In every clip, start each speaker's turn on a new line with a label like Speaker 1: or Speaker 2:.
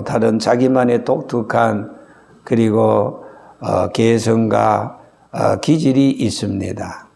Speaker 1: 다른 자기만의 독특한 그리고 개성과 기질이 있습니다.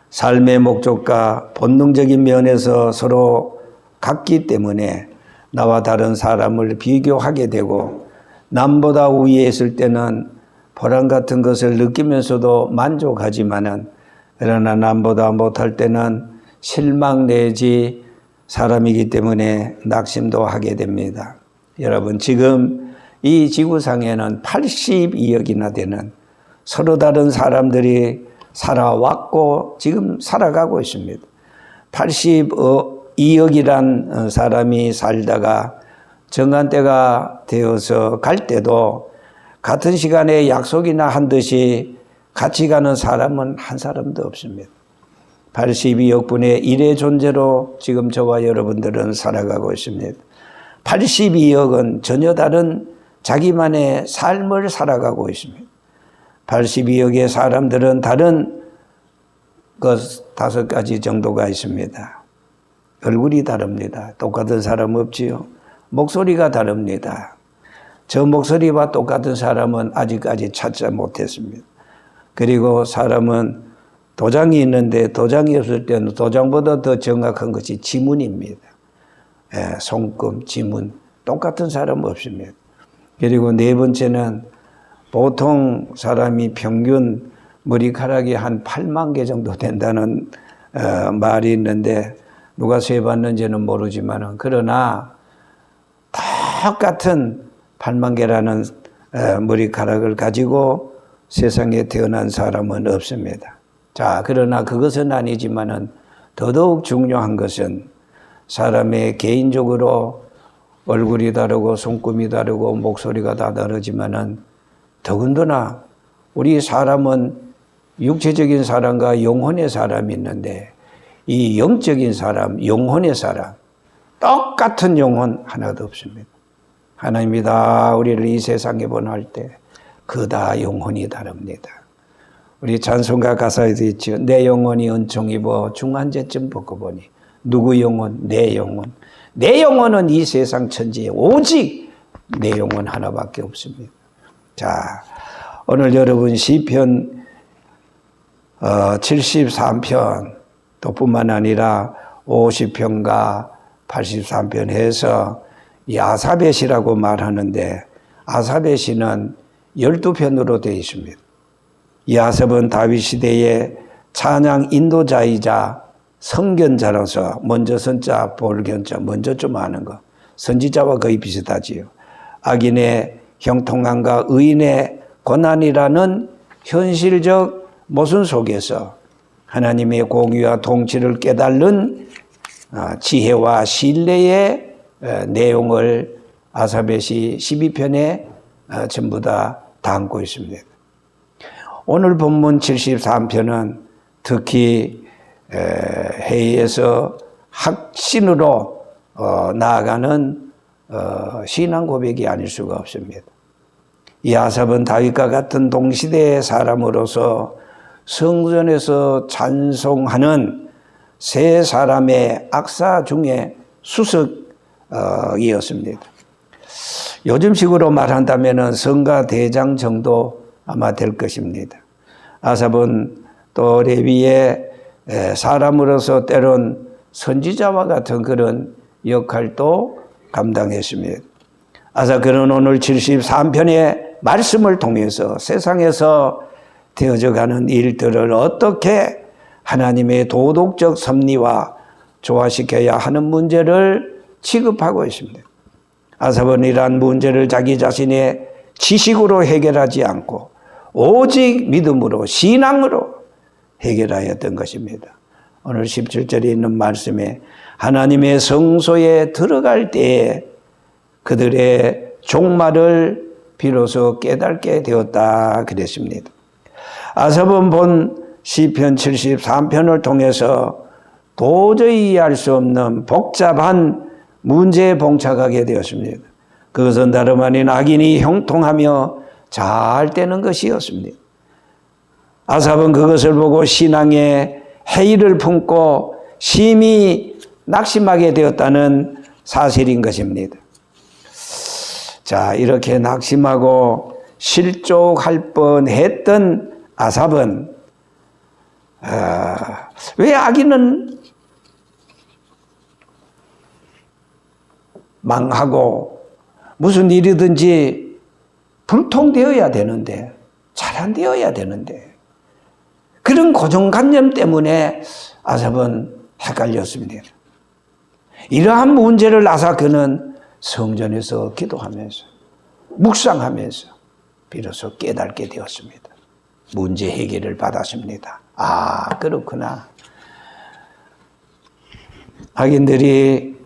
Speaker 1: 삶의 목적과 본능적인 면에서 서로 같기 때문에 나와 다른 사람을 비교하게 되고 남보다 위에 있을 때는 보람 같은 것을 느끼면서도 만족하지만은 그러나 남보다 못할 때는 실망 내지 사람이기 때문에 낙심도 하게 됩니다. 여러분, 지금 이 지구상에는 82억이나 되는 서로 다른 사람들이 살아왔고 지금 살아가고 있습니다. 82억이란 사람이 살다가 정한 때가 되어서 갈 때도 같은 시간에 약속이나 한 듯이 같이 가는 사람은 한 사람도 없습니다. 82억 분의 1의 존재로 지금 저와 여러분들은 살아가고 있습니다. 82억은 전혀 다른 자기만의 삶을 살아가고 있습니다. 82억의 사람들은 다른 것 5가지 정도가 있습니다. 얼굴이 다릅니다. 똑같은 사람 없지요. 목소리가 다릅니다. 저 목소리와 똑같은 사람은 아직까지 찾지 못했습니다. 그리고 사람은 도장이 있는데 도장이 없을 때는 도장보다 더 정확한 것이 지문입니다. 손금, 지문 똑같은 사람 없습니다. 그리고 네 번째는 보통 사람이 평균 머리카락이 한 8만 개 정도 된다는 말이 있는데 누가 세봤는지는 모르지만 그러나 똑같은 8만 개라는 머리카락을 가지고 세상에 태어난 사람은 없습니다. 자, 그러나 그것은 아니지만은 더더욱 중요한 것은 사람의 개인적으로 얼굴이 다르고 손금이 다르고 목소리가 다 다르지만은 더군다나 우리 사람은 육체적인 사람과 영혼의 사람이 있는데 이 영적인 사람, 영혼의 사람 똑같은 영혼 하나도 없습니다. 하나님이 다 우리를 이 세상에 보낼 때 그 다 영혼이 다릅니다. 우리 찬송가 가사에도 있죠. 내 영혼이 은총 입어 중한제쯤 벗고보니 누구 영혼? 내 영혼. 내 영혼은 이 세상 천지에 오직 내 영혼 하나밖에 없습니다. 자, 오늘 여러분 시편 73편 또 뿐만 아니라 50편과 83편 해서 이 아사벳이라고 말하는데 아사벳은 12편으로 되어 있습니다. 이 아삽은 다윗 시대의 찬양 인도자이자 선견자로서 먼저 선자 볼견자 먼저 좀 아는 거 선지자와 거의 비슷하지요. 악인의 형통함과 의인의 고난이라는 현실적 모순 속에서 하나님의 공의와 통치를 깨달는 지혜와 신뢰의 내용을 아사벳이 12편에 전부 다 담고 있습니다. 오늘 본문 73편은 특히 회의에서 확신으로 나아가는 신앙 고백이 아닐 수가 없습니다. 이 아삽은 다윗과 같은 동시대의 사람으로서 성전에서 찬송하는 세 사람의 악사 중에 수석이었습니다. 요즘식으로 말한다면 성가 대장 정도 아마 될 것입니다. 아삽은 또 레위의 사람으로서 때론 선지자와 같은 그런 역할도 감당했습니다. 아사그는 오늘 73편의 말씀을 통해서 세상에서 되어져가는 일들을 어떻게 하나님의 도덕적 섭리와 조화시켜야 하는 문제를 취급하고 있습니다. 아삽은 이러한 문제를 자기 자신의 지식으로 해결하지 않고 오직 믿음으로 신앙으로 해결하였던 것입니다. 오늘 17절에 있는 말씀에 하나님의 성소에 들어갈 때에 그들의 종말을 비로소 깨닫게 되었다 그랬습니다. 아삽은 본 시편 73편을 통해서 도저히 이해할 수 없는 복잡한 문제에 봉착하게 되었습니다. 그것은 다름 아닌 악인이 형통하며 잘 되는 것이었습니다. 아삽은 그것을 보고 신앙의 회의를 품고 심히 낙심하게 되었다는 사실인 것입니다. 자, 이렇게 낙심하고 실족할 뻔했던 아삽은 왜 악인은 망하고 무슨 일이든지 불통되어야 되는데, 잘 안 되어야 되는데, 그런 고정관념 때문에 아삽은 헷갈렸습니다. 이러한 문제를 그는 성전에서 기도하면서 묵상하면서 비로소 깨닫게 되었습니다. 문제 해결을 받았습니다. 아, 그렇구나. 악인들이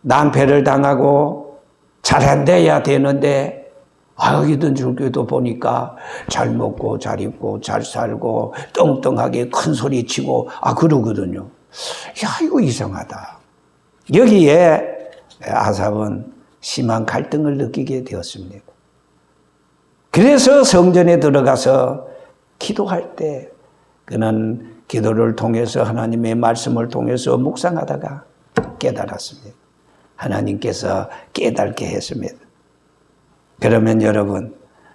Speaker 1: 낭패를 당하고 잘 안 돼야 되는데, 악이든 줄기도 보니까 잘 먹고 잘 입고 잘 살고 떵떵하게 큰 소리 치고 그러거든요. 야, 이거 이상하다. 여기에 아삽은 심한 갈등을 느끼게 되었습니다. 그래서 성전에 들어가서 기도할 때 그는 기도를 통해서 하나님의 말씀을 통해서 묵상하다가 깨달았습니다. 하나님께서 깨닫게 했습니다. 그러면 여러분,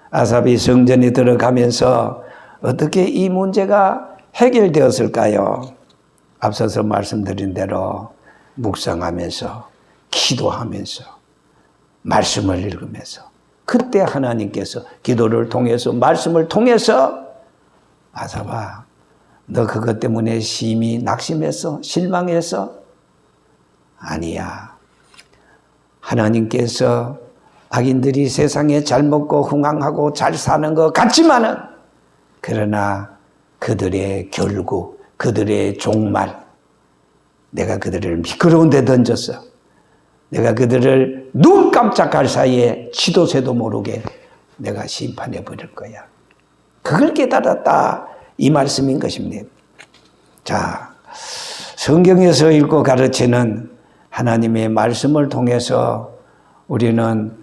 Speaker 1: 아삽이 성전에 들어가면서 어떻게 이 문제가 해결되었을까요? 앞서서 말씀드린 대로 묵상하면서 기도하면서 말씀을 읽으면서, 그때 하나님께서 기도를 통해서 말씀을 통해서 아삽아, 너 그것 때문에 심히 낙심했어? 실망했어? 아니야. 하나님께서 악인들이 세상에 잘 먹고 흥황하고 잘 사는 것 같지만은, 그러나 그들의 결국, 그들의 종말, 내가 그들을 미끄러운 데 던졌어. 내가 그들을 눈 깜짝할 사이에 치도새도 모르게 내가 심판해 버릴 거야. 그걸 깨달았다, 이 말씀인 것입니다. 자, 성경에서 읽고 가르치는 하나님의 말씀을 통해서 우리는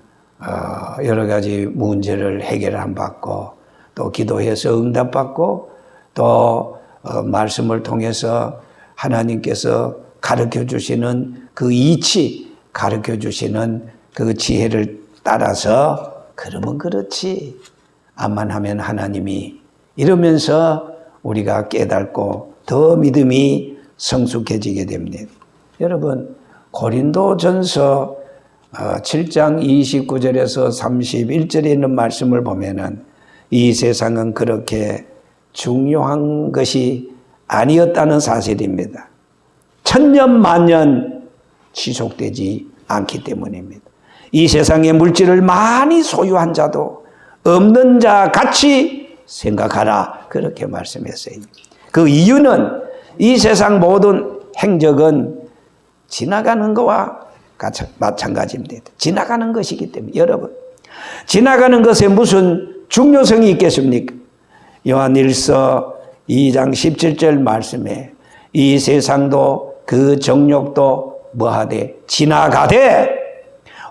Speaker 1: 여러 가지 문제를 해결받고, 또 기도해서 응답받고, 또 말씀을 통해서 하나님께서 가르쳐 주시는 그 이치, 가르쳐 주시는 그 지혜를 따라서 그러면 그렇지, 암만 하면 하나님이, 이러면서 우리가 깨닫고 더 믿음이 성숙해지게 됩니다. 여러분, 고린도전서 7장 29절에서 31절에 있는 말씀을 보면은 이 세상은 그렇게 중요한 것이 아니었다는 사실입니다. 천년 만년 지속되지 않기 때문입니다. 이 세상의 물질을 많이 소유한 자도 없는 자 같이 생각하라, 그렇게 말씀했어요. 그 이유는 이 세상 모든 행적은 지나가는 것과 마찬가지입니다. 지나가는 것이기 때문에, 여러분, 지나가는 것에 무슨 중요성이 있겠습니까? 요한일서 2장 17절 말씀에 이 세상도 그 정욕도 뭐하되 지나가되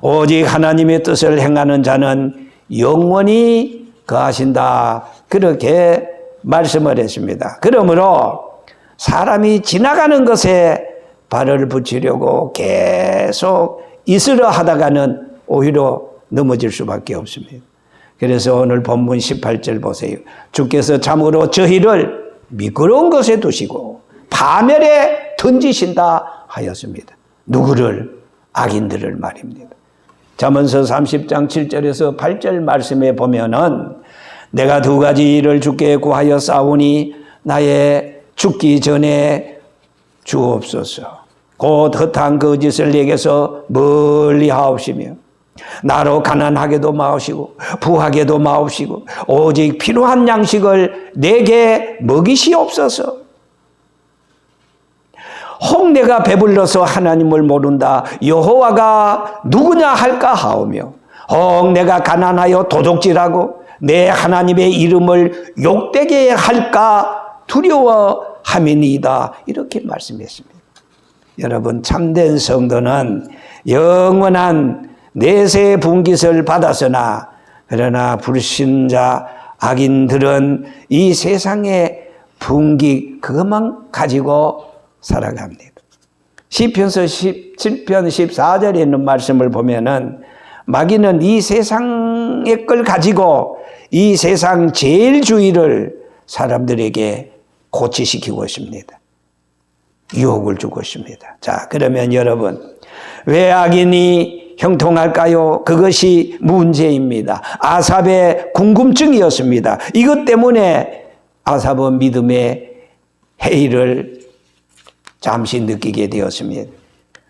Speaker 1: 오직 하나님의 뜻을 행하는 자는 영원히 거하신다, 그렇게 말씀을 했습니다. 그러므로 사람이 지나가는 것에 발을 붙이려고 계속 있으려 하다가는 오히려 넘어질 수밖에 없습니다. 그래서 오늘 본문 18절 보세요. 주께서 참으로 저희를 미끄러운 것에 두시고 파멸에 던지신다 하였습니다. 누구를? 악인들을 말입니다. 잠언서 30장 7절에서 8절 말씀에 보면은 내가 두 가지 일을 주께 구하여 싸우니 나의 죽기 전에 주옵소서. 곧 헛한 거짓을 내게서 멀리 하옵시며 나로 가난하게도 마옵시고 부하게도 마옵시고 오직 필요한 양식을 내게 먹이시옵소서. 혹 내가 배불러서 하나님을 모른다 여호와가 누구냐 할까 하오며 혹 내가 가난하여 도둑질하고 내 하나님의 이름을 욕되게 할까 두려워함이니이다, 이렇게 말씀했습니다. 여러분, 참된 성도는 영원한 내세 분깃을 받았으나 그러나 불신자 악인들은 이 세상의 분깃 그것만 가지고 살아갑니다. 시편서 17편 14절에 있는 말씀을 보면은 마귀는 이 세상의 걸 가지고 이 세상 제일주의를 사람들에게 고치시키고 있습니다. 유혹을 주고 있습니다. 자, 그러면 여러분, 왜 악인이 형통할까요? 그것이 문제입니다. 아삽의 궁금증이었습니다. 이것 때문에 아삽은 믿음의 해이를 잠시 느끼게 되었습니다.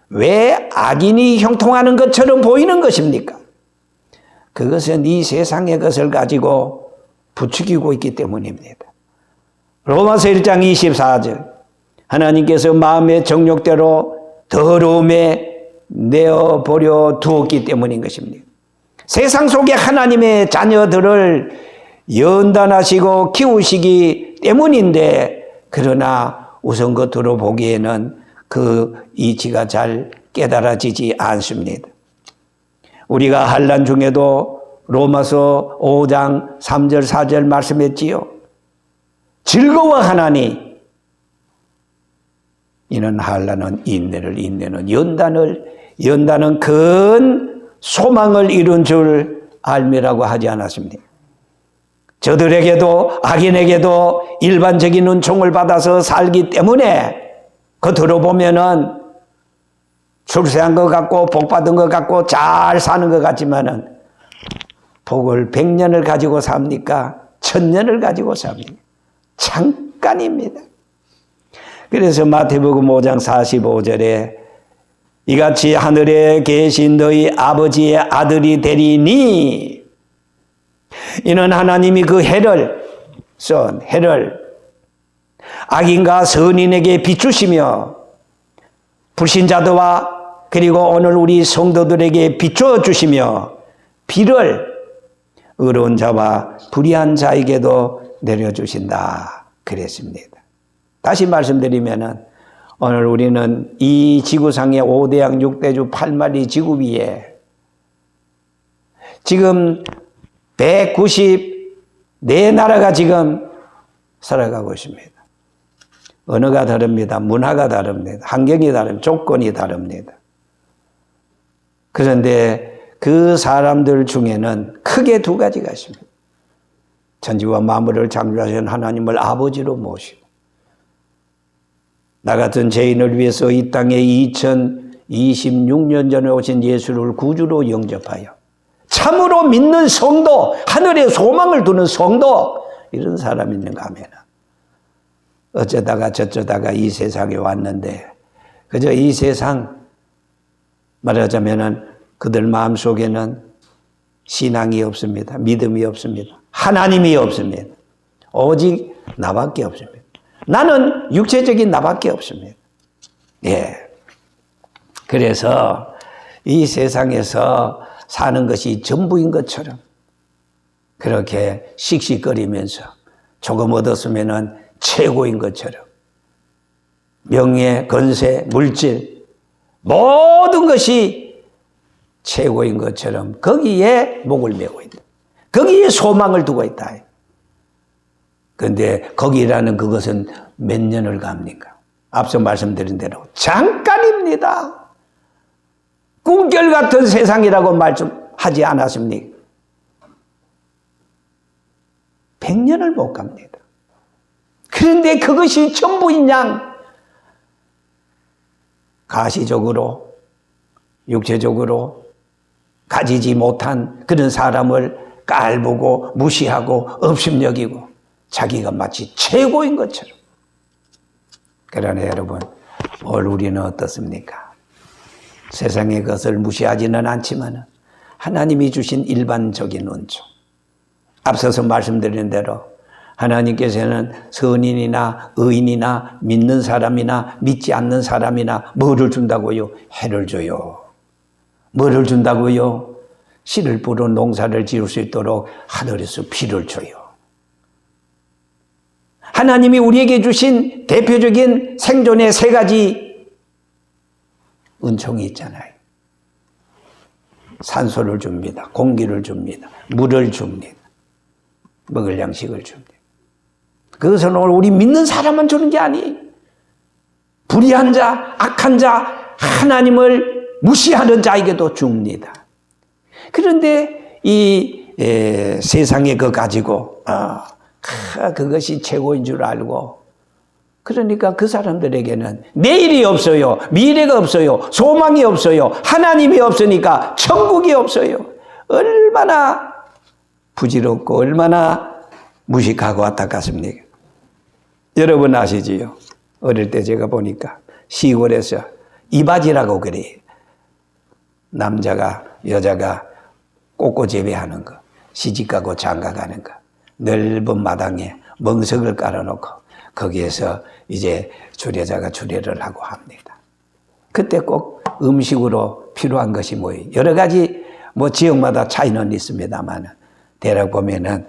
Speaker 1: 왜 악인이 형통하는 것처럼 보이는 것입니까? 그것은 이 세상의 것을 가지고 부추기고 있기 때문입니다. 로마서 1장 24절, 하나님께서 마음의 정욕대로 더러움에 내어버려 두었기 때문인 것입니다. 세상 속에 하나님의 자녀들을 연단하시고 키우시기 때문인데, 그러나 우선 겉으로 보기에는 그 이치가 잘 깨달아지지 않습니다. 우리가 환난 중에도 로마서 5장 3절 4절 말씀했지요. 즐거워하나니 이는 환난은 인내를, 인내는 연단은 큰 소망을 이룬 줄 알미라고 하지 않았습니까? 저들에게도 악인에게도 일반적인 은총을 받아서 살기 때문에 겉으로 보면은 출세한 것 같고 복 받은 것 같고 잘 사는 것 같지만은 복을 100년을 가지고 삽니까? 1000년을 가지고 삽니까? 잠깐입니다. 그래서 마태복음 5장 45절에 이같이 하늘에 계신 너희 아버지의 아들이 되리니, 이는 하나님이 그 해를 악인과 선인에게 비추시며 불신자들과 그리고 오늘 우리 성도들에게 비추어 주시며 비를 의로운 자와 불의한 자에게도 내려주신다 그랬습니다. 다시 말씀드리면은 오늘 우리는 이 지구상의 5대양 6대주 8마리 지구 위에 지금 194나라가 지금 살아가고 있습니다. 언어가 다릅니다. 문화가 다릅니다. 환경이 다릅니다. 조건이 다릅니다. 그런데 그 사람들 중에는 크게 두 가지가 있습니다. 천지와 만물을 창조하신 하나님을 아버지로 모시고, 나 같은 죄인을 위해서 이 땅에 2026년 전에 오신 예수를 구주로 영접하여 참으로 믿는 성도, 하늘에 소망을 두는 성도, 이런 사람이 있는가 하면 어쩌다가 저쩌다가 이 세상에 왔는데 그저 이 세상, 말하자면은 그들 마음속에는 신앙이 없습니다. 믿음이 없습니다. 하나님이 없습니다. 오직 나밖에 없습니다. 나는 육체적인 나밖에 없습니다. 예. 그래서 이 세상에서 사는 것이 전부인 것처럼 그렇게 씩씩거리면서 조금 얻었으면은 최고인 것처럼 명예, 건세, 물질 모든 것이 최고인 것처럼 거기에 목을 메고 있다. 거기에 소망을 두고 있다. 그런데 거기라는 그것은 몇 년을 갑니까? 앞서 말씀드린 대로 잠깐입니다. 꿈결 같은 세상이라고 말씀하지 않았습니까? 100년을 못 갑니다. 그런데 그것이 전부인 양 가시적으로 육체적으로 가지지 못한 그런 사람을 깔보고 무시하고 업심여기고 자기가 마치 최고인 것처럼. 그러나 여러분, 오늘 우리는 어떻습니까? 세상의 것을 무시하지는 않지만 하나님이 주신 일반적인 은총, 앞서서 말씀드린 대로 하나님께서는 선인이나 의인이나 믿는 사람이나 믿지 않는 사람이나 뭐를 준다고요? 해를 줘요. 뭐를 준다고요? 씨를 뿌려 농사를 지을 수 있도록 하늘에서 비를 줘요. 하나님이 우리에게 주신 대표적인 생존의 세 가지 은총이 있잖아요. 산소를 줍니다. 공기를 줍니다. 물을 줍니다. 먹을 양식을 줍니다. 그것은 오늘 우리 믿는 사람만 주는 게 아니에요. 불의한 자, 악한 자, 하나님을 무시하는 자에게도 줍니다. 그런데 이 세상에 그거 가지고 그것이 최고인 줄 알고, 그러니까 그 사람들에게는 내일이 없어요. 미래가 없어요. 소망이 없어요. 하나님이 없으니까 천국이 없어요. 얼마나 부질없고 얼마나 무식하고 안타깝습니까? 여러분 아시지요? 어릴 때 제가 보니까 시골에서 이바지라고 그래요. 남자가 여자가 꽃꽂이배하는 거, 시집가고 장가가는 거, 넓은 마당에 멍석을 깔아놓고 거기에서 이제 주례자가 주례를 하고 합니다. 그때 꼭 음식으로 필요한 것이 뭐예요? 여러 가지 뭐 지역마다 차이는 있습니다만 대략 보면은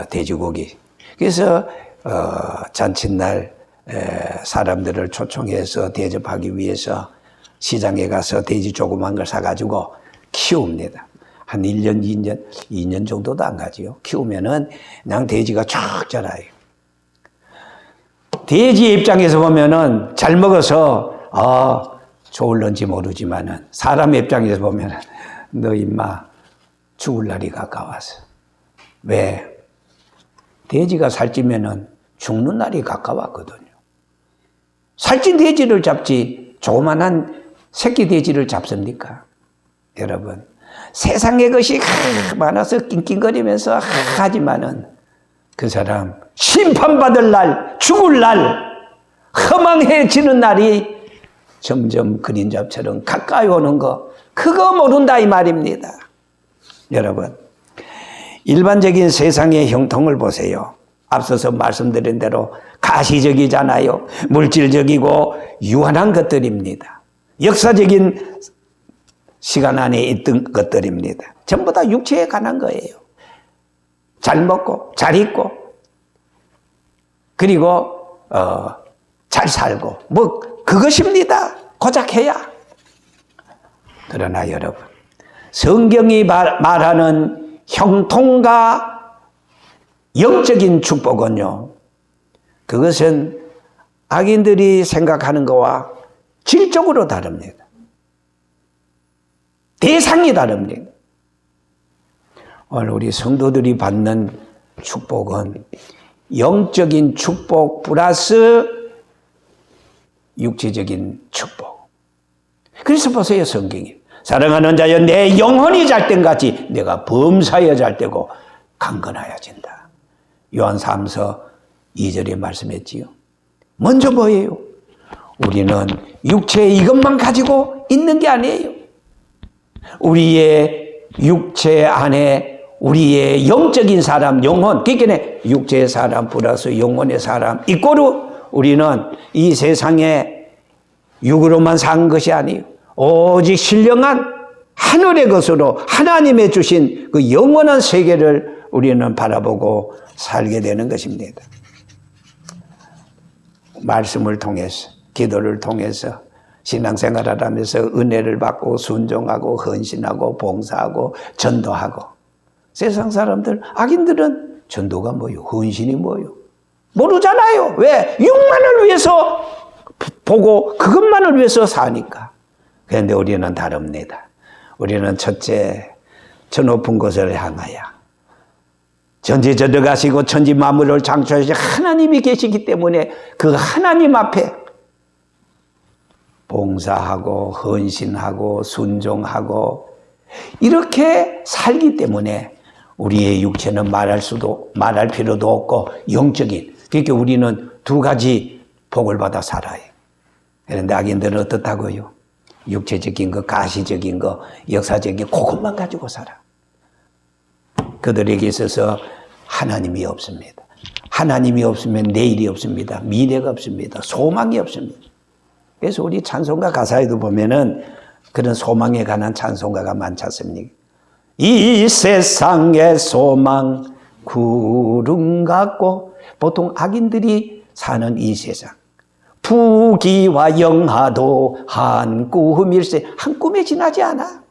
Speaker 1: 돼지고기. 그래서 잔칫날 사람들을 초청해서 대접하기 위해서 시장에 가서 돼지 조그만 걸 사가지고 키웁니다. 한 1년, 2년 정도도 안 가지요. 키우면은 그냥 돼지가 쫙 자라요. 돼지 입장에서 보면은 잘 먹어서 좋을런지 모르지만은 사람 입장에서 보면은 너 임마 죽을 날이 가까워서. 왜? 돼지가 살찌면은 죽는 날이 가까웠거든요. 살찐 돼지를 잡지 조그만한 새끼 돼지를 잡습니까? 여러분, 세상에 것이 많아서 낑낑거리면서 하지만은 그 사람 심판받을 날, 죽을 날, 허망해지는 날이 점점 그림자처럼 가까이 오는 거, 그거 모른다 이 말입니다. 여러분, 일반적인 세상의 형통을 보세요. 앞서서 말씀드린 대로 가시적이잖아요. 물질적이고 유한한 것들입니다. 역사적인 시간 안에 있던 것들입니다. 전부 다 육체에 관한 거예요. 잘 먹고 잘 입고 그리고 잘 살고 뭐 그것입니다. 고작 해야. 그러나 여러분, 성경이 말하는 형통과 영적인 축복은요, 그것은 악인들이 생각하는 것과 질적으로 다릅니다. 대상이 다릅니다. 오늘 우리 성도들이 받는 축복은 영적인 축복 플러스 육체적인 축복. 그래서 보세요, 성경이. 사랑하는 자여, 내 영혼이 잘 땐 같이 내가 범사에 잘 되고 강건하여진다. 요한 3서 2절에 말씀했지요. 먼저 뭐예요? 우리는 육체 이것만 가지고 있는 게 아니에요. 우리의 육체 안에 우리의 영적인 사람, 영혼, 그러니까 육체의 사람 플러스 영혼의 사람 이꼬르 우리는 이 세상에 육으로만 산 것이 아니에요. 오직 신령한 하늘의 것으로 하나님의 주신 그 영원한 세계를 우리는 바라보고 살게 되는 것입니다. 말씀을 통해서, 기도를 통해서 신앙생활을 하면서 은혜를 받고 순종하고 헌신하고 봉사하고 전도하고. 세상 사람들, 악인들은 전도가 뭐요? 헌신이 뭐요? 모르잖아요. 왜? 육만을 위해서 보고 그것만을 위해서 사니까. 그런데 우리는 다릅니다. 우리는 첫째, 저 높은 곳을 향하여 전지전능 가시고 천지 만물을 창조하신 하나님이 계시기 때문에 그 하나님 앞에 봉사하고 헌신하고 순종하고 이렇게 살기 때문에 우리의 육체는 말할 필요도 없고 영적인, 그러니까 우리는 두 가지 복을 받아 살아요. 그런데 악인들은 어떻다고요? 육체적인 거, 가시적인 거, 역사적인 그것만 가지고 살아. 그들에게 있어서 하나님이 없습니다. 하나님이 없으면 내일이 없습니다. 미래가 없습니다. 소망이 없습니다. 그래서 우리 찬송가 가사에도 보면은 그런 소망에 관한 찬송가가 많지 않습니까? 이 세상의 소망 구름 같고, 보통 악인들이 사는 이 세상, 부귀와 영화도 한 꿈일세. 한 꿈에 지나지 않아.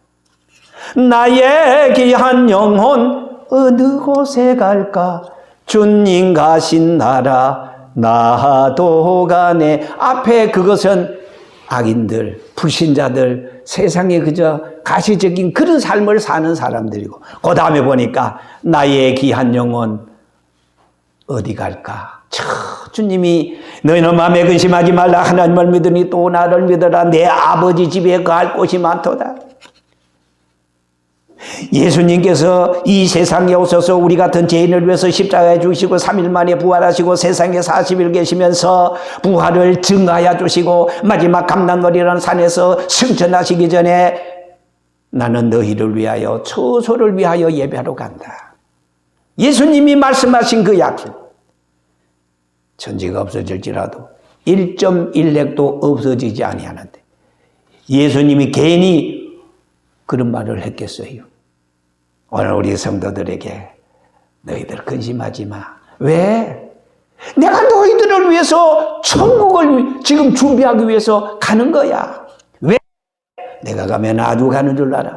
Speaker 1: 나의 귀한 영혼 어느 곳에 갈까? 주님 가신 나라 나도 가네. 앞에 그것은 악인들, 불신자들, 세상에 그저 가시적인 그런 삶을 사는 사람들이고, 그 다음에 보니까 나의 귀한 영혼 어디 갈까? 주님이 너희는 마음에 근심하지 말라. 하나님을 믿으니 또 나를 믿어라. 내 아버지 집에 갈 곳이 많도다. 예수님께서 이 세상에 오셔서 우리 같은 죄인을 위해서 십자가에 죽으시고 3일 만에 부활하시고 세상에 40일 계시면서 부활을 증하여 주시고 마지막 감람머리라는 산에서 승천하시기 전에 나는 너희를 위하여 처소를 위하여 예배하러 간다. 예수님이 말씀하신 그 약속. 천지가 없어질지라도 1.1획도 없어지지 아니하는데 예수님이 괜히 그런 말을 했겠어요? 오늘 우리 성도들에게 너희들 근심하지 마. 왜? 내가 너희들을 위해서 천국을 지금 준비하기 위해서 가는 거야. 왜? 내가 가면 아주 가는 줄 알아.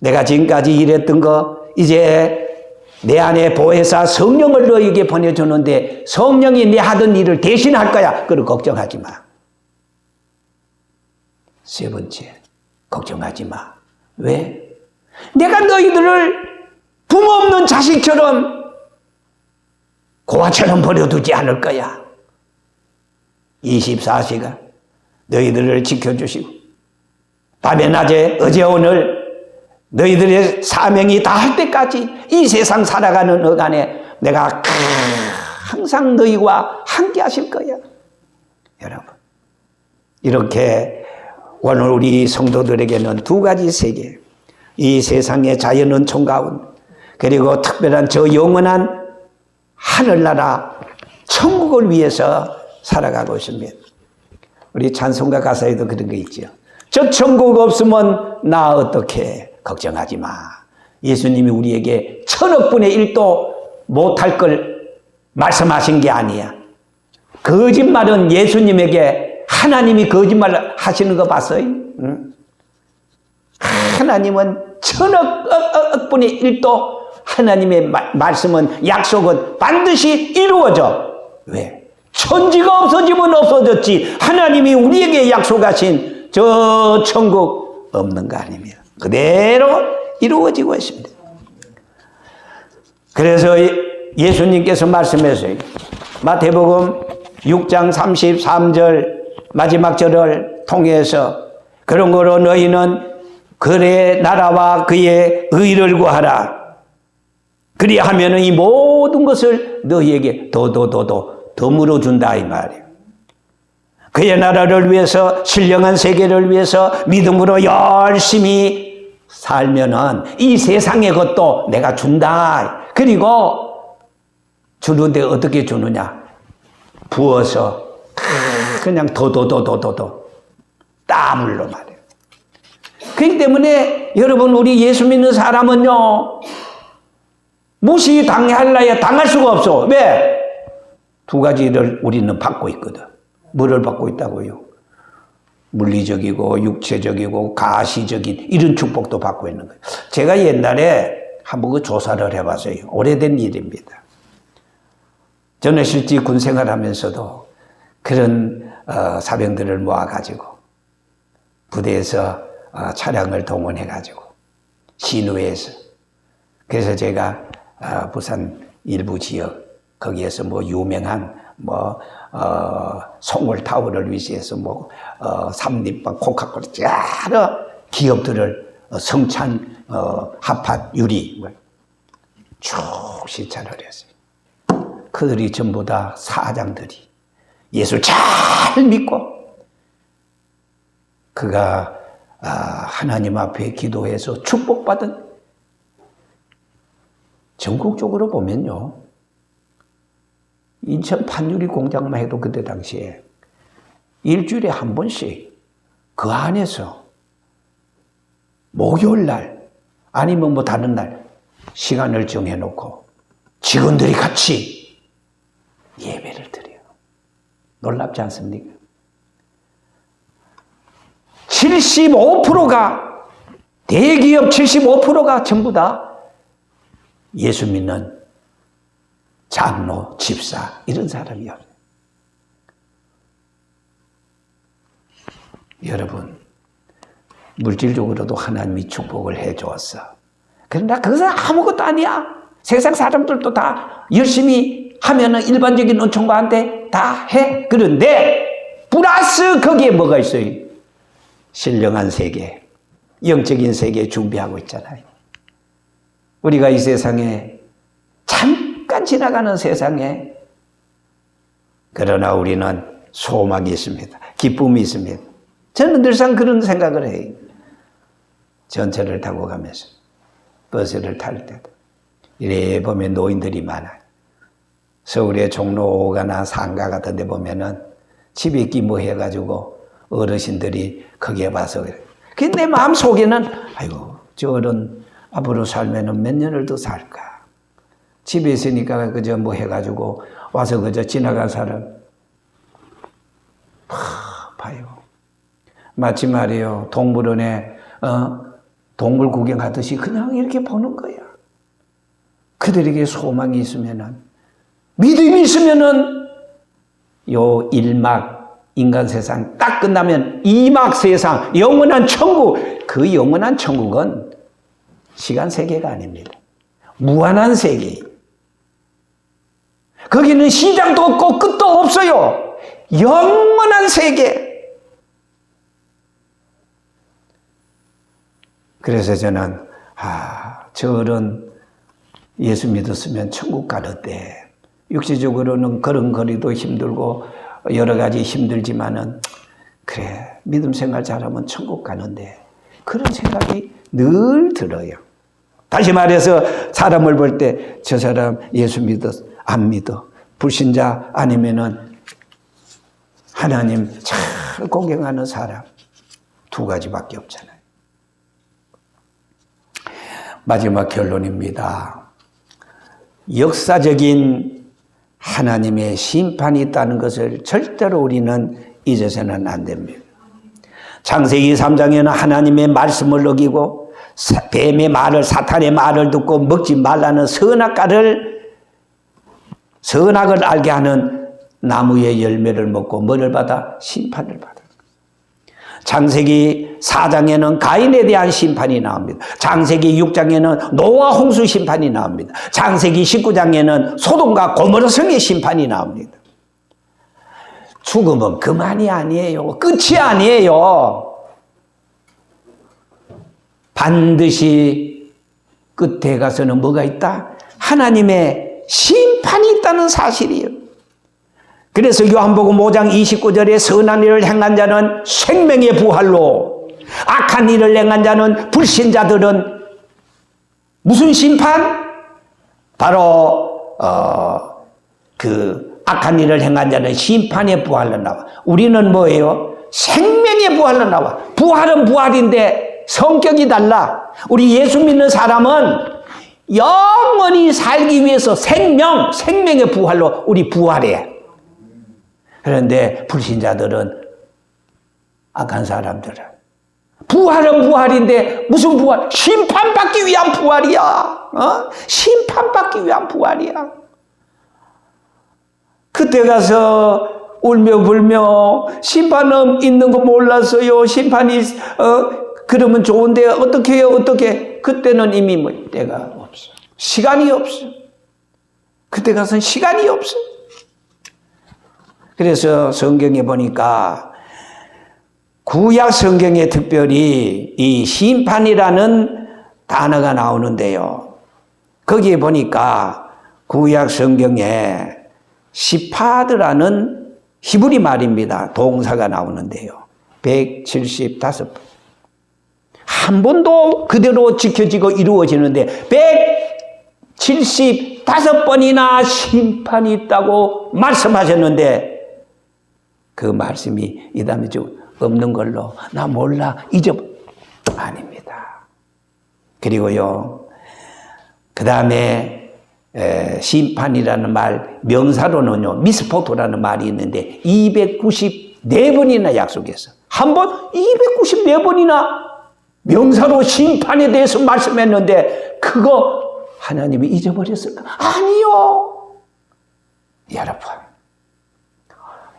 Speaker 1: 내가 지금까지 일했던 거 이제 내 안에 보혜사 성령을 너에게 보내주는데 성령이 내 하던 일을 대신할 거야. 그걸 걱정하지 마. 세 번째, 걱정하지 마. 왜? 내가 너희들을 부모 없는 자식처럼 고아처럼 버려두지 않을 거야. 24시간 너희들을 지켜주시고 밤에 낮에 어제 오늘 너희들의 사명이 다 할 때까지 이 세상 살아가는 어간에 내가 항상 너희와 함께 하실 거야. 여러분, 이렇게 오늘 우리 성도들에게는 두 가지 세계, 이 세상의 자연은 총가운, 그리고 특별한 저 영원한 하늘나라 천국을 위해서 살아가고 있습니다. 우리 찬송가 가사에도 그런 게 있죠. 저 천국 없으면 나 어떻게 걱정하지 마. 예수님이 우리에게 1000억분의 1도 못할 걸 말씀하신 게 아니야. 거짓말은 예수님에게 하나님이 거짓말 하시는 거 봤어요? 응? 하나님은 1000억분의 1도 하나님의 말씀은 약속은 반드시 이루어져. 왜? 천지가 없어지면 없어졌지 하나님이 우리에게 약속하신 저 천국 없는 거 아닙니까? 그대로 이루어지고 있습니다. 그래서 예수님께서 말씀하셨어요. 마태복음 6장 33절 마지막 절을 통해서 그런 거로 너희는 그의 나라와 그의 의를 구하라. 그리하면 이 모든 것을 너희에게 더 물어준다 이 말이에요. 그의 나라를 위해서 신령한 세계를 위해서 믿음으로 열심히 살면은 이 세상의 것도 내가 준다. 그리고 주는데 어떻게 주느냐? 부어서 그냥 더 땀을로 말이에요. 그렇기 때문에 여러분 우리 예수 믿는 사람은요 무시 당할라야 당할 수가 없어. 왜? 두 가지를 우리는 받고 있거든. 뭐를 받고 있다고요? 물리적이고 육체적이고 가시적인 이런 축복도 받고 있는 거예요. 제가 옛날에 한번 그 조사를 해봤어요. 오래된 일입니다. 저는 실제 군 생활하면서도 그런 사병들을 모아가지고 부대에서 차량을 동원해가지고 시누에서 그래서 제가 부산 일부 지역 거기에서 뭐 유명한 송월타워를 위시해서 삼립방 코카콜라 여러 기업들을 성찬 합판 유리 쭉 시찰을 했어요. 그들이 전부 다 사장들이 예수 잘 믿고 그가 하나님 앞에 기도해서 축복받은 전국적으로 보면요. 인천 판유리 공장만 해도 그때 당시에 일주일에 한 번씩 그 안에서 목요일 날 아니면 뭐 다른 날 시간을 정해놓고 직원들이 같이 예배를 드려요. 놀랍지 않습니까? 75%가 대기업 75%가 전부 다 예수 믿는 장로, 집사 이런 사람이요. 여러분, 물질적으로도 하나님이 축복을 해 주었어. 그러나 그것은 아무것도 아니야. 세상 사람들도 다 열심히 하면은 일반적인 은총가한테 다 해. 그런데 플러스 거기에 뭐가 있어요? 신령한 세계, 영적인 세계 준비하고 있잖아요. 우리가 이 세상에 잠깐 지나가는 세상에, 그러나 우리는 소망이 있습니다. 기쁨이 있습니다. 저는 늘상 그런 생각을 해요. 전철을 타고 가면서, 버스를 탈 때도 이래 보면 노인들이 많아요. 서울의 종로가나 상가 같은 데 보면은 집에 있기 뭐 해가지고 어르신들이 거기에 와서 그래. 근데 내 마음 속에는 아이고 저 어른 앞으로 살면은 몇 년을 더 살까. 집에 있으니까 그저 뭐 해가지고 와서 그저 지나간 사람 봐요. 마치 말이에요. 동물원에 동물 구경하듯이 그냥 이렇게 보는 거야. 그들에게 소망이 있으면은, 믿음이 있으면은 요 일막 인간 세상 딱 끝나면 이막 세상 영원한 천국, 그 영원한 천국은 시간 세계가 아닙니다. 무한한 세계. 거기는 시작도 없고 끝도 없어요. 영원한 세계. 그래서 저는 저런 예수 믿었으면 천국 가는데, 육체적으로는 걸음걸이도 힘들고 여러 가지 힘들지만은 그래 믿음 생활 잘하면 천국 가는데, 그런 생각이 늘 들어요. 다시 말해서 사람을 볼 때 저 사람 예수 믿어 안 믿어, 불신자 아니면은 하나님 잘 공경하는 사람, 두 가지밖에 없잖아요. 마지막 결론입니다. 역사적인 하나님의 심판이 있다는 것을 절대로 우리는 잊어서는 안 됩니다. 창세기 3장에는 하나님의 말씀을 어기고 뱀의 말을, 사탄의 말을 듣고 먹지 말라는 선악을 알게 하는 나무의 열매를 먹고 뭐를 받아? 심판을 받아. 창세기 4장에는 가인에 대한 심판이 나옵니다. 창세기 6장에는 노아 홍수 심판이 나옵니다. 창세기 19장에는 소돔과 고모라 성의 심판이 나옵니다. 죽음은 그만이 아니에요. 끝이 아니에요. 반드시 끝에 가서는 뭐가 있다? 하나님의 심판이 있다는 사실이에요. 그래서 요한복음 5장 29절에 선한 일을 행한 자는 생명의 부활로, 악한 일을 행한 자는, 불신자들은 무슨 심판? 바로 그 악한 일을 행한 자는 심판의 부활로 나와. 우리는 뭐예요? 생명의 부활로 나와. 부활은 부활인데 성격이 달라. 우리 예수 믿는 사람은 영원히 살기 위해서 생명의 부활로 우리 부활해. 그런데 불신자들은, 악한 사람들은 부활은 부활인데 무슨 부활? 심판받기 위한 부활이야. 심판받기 위한 부활이야. 그때 가서 울며 불며 심판 있는 거 몰랐어요. 심판이 그러면 좋은데 어떻게 해요? 어떻게? 그때는 이미 뭐 때가 없어. 시간이 없어. 그때 가서는 시간이 없어. 그래서 성경에 보니까 구약 성경에 특별히 이 심판이라는 단어가 나오는데요. 거기에 보니까 구약 성경에 시파드라는 히브리 말입니다. 동사가 나오는데요. 175번. 한 번도 그대로 지켜지고 이루어지는데 175번이나 심판이 있다고 말씀하셨는데, 그 말씀이 이 다음에 좀 없는 걸로 나 몰라 아닙니다. 그리고요, 그 다음에 심판이라는 말, 명사로는요 미스포토라는 말이 있는데 294번이나 약속했어. 한 번 294번이나 명사로 심판에 대해서 말씀했는데 그거 하나님이 잊어버렸을까? 아니요. 여러분,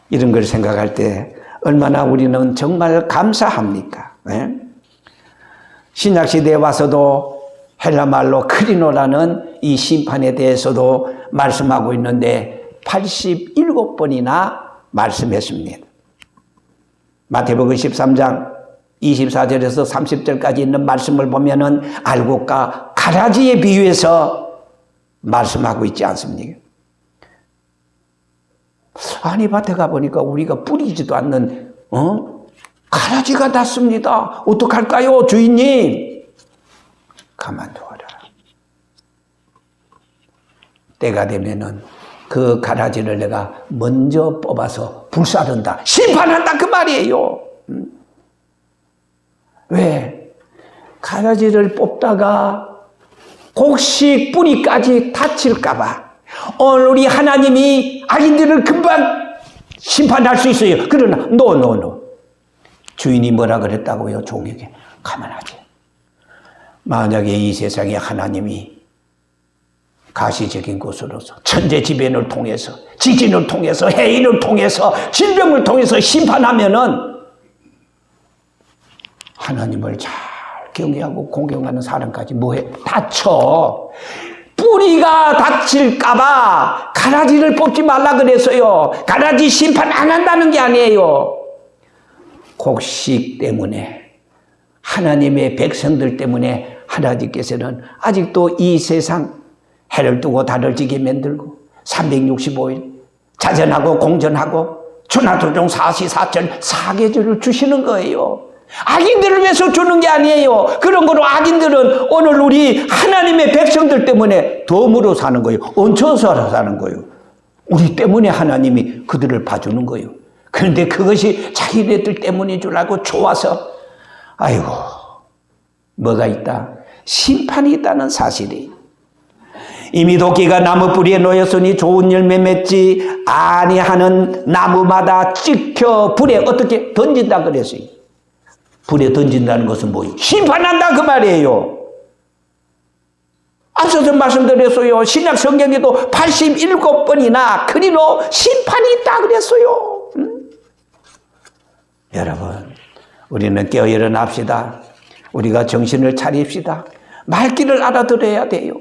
Speaker 1: 이런 걸 생각할 때 얼마나 우리는 정말 감사합니까? 네? 신약시대에 와서도 헬라말로 크리노라는 이 심판에 대해서도 말씀하고 있는데 87번이나 말씀했습니다. 마태복음 13장 24절에서 30절까지 있는 말씀을 보면은 알곡과 가라지에 비유해서 말씀하고 있지 않습니까? 아니, 밭에 가보니까 우리가 뿌리지도 않는 가라지가 났습니다. 어떡할까요, 주인님? 가만두어라. 때가 되면은 그 가라지를 내가 먼저 뽑아서 불사른다, 심판한다, 그 말이에요. 왜? 가라지를 뽑다가 곡식 뿌리까지 다칠까봐. 오늘 우리 하나님이 악인들을 금방 심판할 수 있어요. 그러나 노. 주인이 뭐라 그랬다고요? 종에게 가만하지. 만약에 이 세상에 하나님이 가시적인 것으로서 천재지변을 통해서, 지진을 통해서, 해인을 통해서, 질병을 통해서 심판하면은 하나님을 잘 경외하고 공경하는 사람까지 뭐해? 다쳐. 뿌리가 다칠까봐 가라지를 뽑지 말라 그랬어요. 가라지 심판 안 한다는 게 아니에요. 곡식 때문에, 하나님의 백성들 때문에 하나님께서는 아직도 이 세상 해를 두고 달을 지게 만들고 365일 자전하고 공전하고 천하토종 사시사철 사계절을 주시는 거예요. 악인들을 위해서 주는 게 아니에요. 그런 거로 악인들은 오늘 우리 하나님의 백성들 때문에 덤으로 사는 거예요. 얹혀서 사는 거예요. 우리 때문에 하나님이 그들을 봐주는 거예요. 그런데 그것이 자기네들 때문인 줄 알고 좋아서, 아이고, 뭐가 있다? 심판이 있다는 사실이. 이미 도끼가 나무 뿌리에 놓였으니 좋은 열매 맺지 아니하는 나무마다 찍혀 불에 어떻게 던진다 그랬어요. 불에 던진다는 것은 뭐예요? 심판한다, 그 말이에요. 앞서서 말씀드렸어요. 신약 성경에도 87번이나 크리노 심판이 있다 그랬어요. 여러분, 우리는 깨어 일어납시다. 우리가 정신을 차립시다. 말귀를 알아들어야 돼요.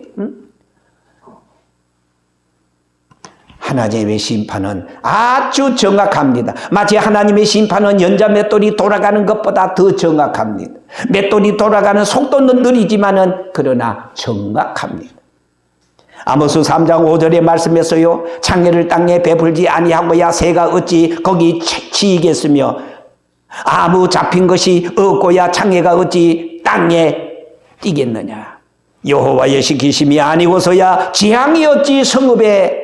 Speaker 1: 하나님의 심판은 아주 정확합니다. 마치 하나님의 심판은 연자 맷돌이 돌아가는 것보다 더 정확합니다. 맷돌이 돌아가는 속도는 느리지만은 그러나 정확합니다. 아모스 3장 5절에 말씀했어요. 창녀를 땅에 베풀지 아니하고야 새가 어찌 거기 치이겠으며 아무 잡힌 것이 없고야 창녀가 어찌 땅에 뛰겠느냐. 여호와의 시키심이 아니고서야 재앙이 어찌 성읍에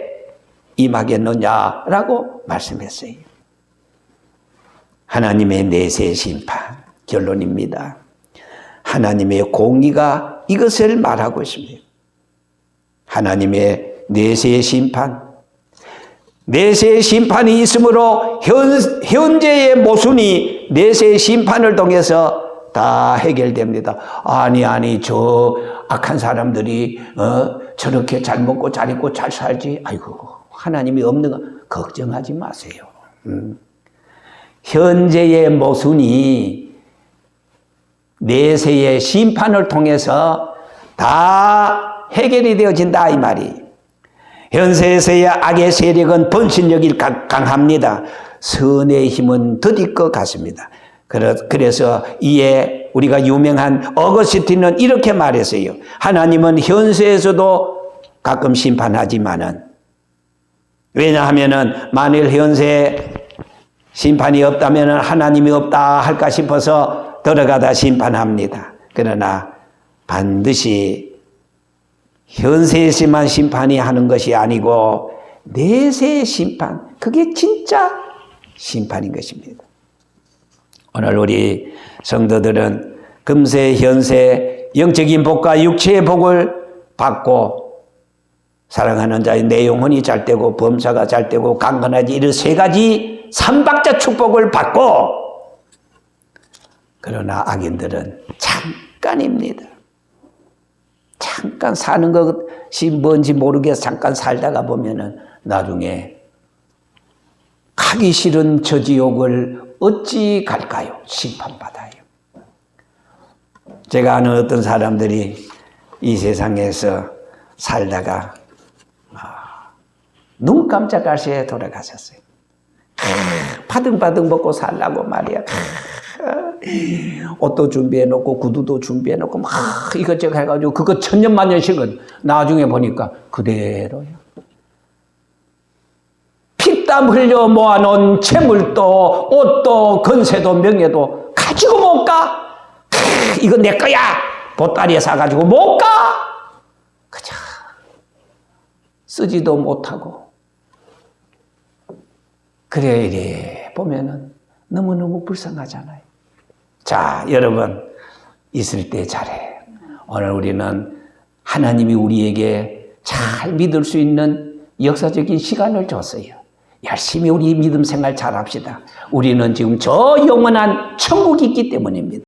Speaker 1: 임하겠느냐라고 말씀했어요. 하나님의 내세 심판, 결론입니다. 하나님의 공의가 이것을 말하고 있습니다. 하나님의 내세 심판, 내세 심판이 있으므로 현재의 모순이 내세 심판을 통해서 다 해결됩니다. 아니 저 악한 사람들이 저렇게 잘 먹고 잘 입고 잘 살지, 아이고 하나님이 없는 거 걱정하지 마세요. 현재의 모순이 내세의 심판을 통해서 다 해결이 되어진다, 이 말이. 현세에서의 악의 세력은 번신력이 강합니다. 선의 힘은 더딜 것 같습니다. 그래서 이에 우리가 유명한 어거스틴은 이렇게 말했어요. 하나님은 현세에서도 가끔 심판하지만은, 왜냐하면은 만일 현세에 심판이 없다면은 하나님이 없다 할까 싶어서 들어가다 심판합니다. 그러나 반드시 현세에서만 심판이 하는 것이 아니고 내세의 심판, 그게 진짜 심판인 것입니다. 오늘 우리 성도들은 금세 현세 영적인 복과 육체의 복을 받고 사랑하는 자의 내 영혼이 잘 되고 범사가 잘 되고 강건하지, 이런 세 가지 삼박자 축복을 받고, 그러나 악인들은 잠깐입니다. 잠깐 사는 것이 뭔지 모르겠어. 잠깐 살다가 보면은 나중에 가기 싫은 저 지옥을 어찌 갈까요? 심판받아요. 제가 아는 어떤 사람들이 이 세상에서 살다가 눈 깜짝할 새에 돌아가셨어요. 바등바등 먹고 살라고 말이야. 옷도 준비해놓고 구두도 준비해놓고 막 이것저것 해가지고 그거 천년만년씩은 나중에 보니까 그대로야. 피땀 흘려 모아놓은 재물도 옷도 건세도 명예도 가지고 못 가. 이거 내 거야. 보따리에 사가지고 못 가. 그저 쓰지도 못하고. 그래 이래 보면은 너무너무 불쌍하잖아요. 자, 여러분 있을 때 잘해. 오늘 우리는 하나님이 우리에게 잘 믿을 수 있는 역사적인 시간을 줬어요. 열심히 우리 믿음 생활 잘합시다. 우리는 지금 저 영원한 천국이 있기 때문입니다.